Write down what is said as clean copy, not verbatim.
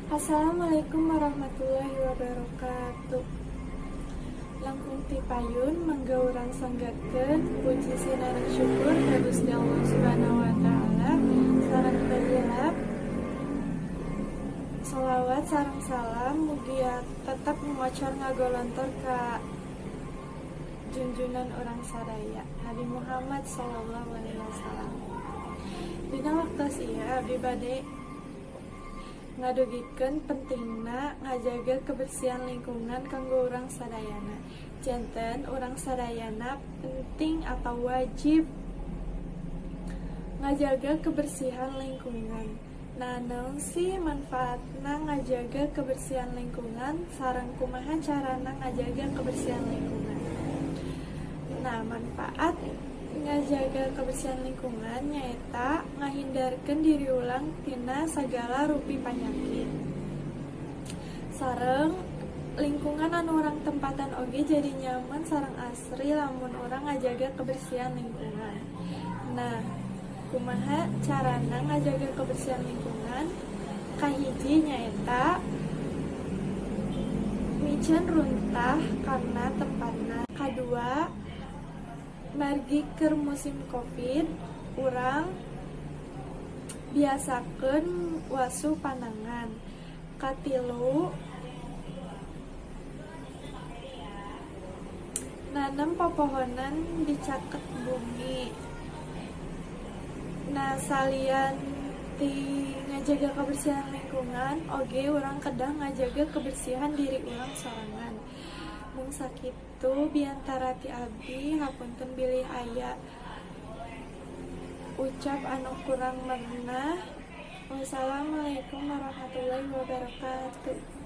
Assalamualaikum warahmatullahi wabarakatuh. Langkung ti payun mangga urang sanggakeun puji sinareng syukur ka Gusti Allah Subhanahu wa taala sareng barilah shalawat sareng salam mugi tetep ngocor ngagolontor ka junjunan orang sadaya Nabi Muhammad sallallahu alaihi wasallam. Dina waktos ieu abdi bade ngadugikeun pentingna ngajaga kebersihan lingkungan kanggo urang sadayana. Janten urang sadayana penting atau wajib ngajaga kebersihan lingkungan. Nah, naon sih manfaatna ngajaga kebersihan lingkungan sareng kumaha carana ngajaga kebersihan lingkungan? Nah, manfaat ngajaga kebersihan lingkungan nyaeta ngahindarkeun diri ulang tina sagala rupi panyakit. Sareng lingkungan anu urang tempatan oge jadi nyaman sareng asri lamun urang ngajaga kebersihan lingkungan. Nah, kumaha carana ngajaga kebersihan lingkungan? Kahiji nyaeta micen runtah karena tempatna. Kadua, margi keur musim Covid, urang biasakeun wasu panangan. Katilu, nanam pepohonan di caket bumi. Nah, salian ti ngajaga kebersihan lingkungan, oge urang kedah ngajaga kebersihan diri urang sorangan. Mung sakitu biantara ti abdi hapunten bilih aya ucap anu kurang meunah. Wassalamualaikum warahmatullahi wabarakatuh.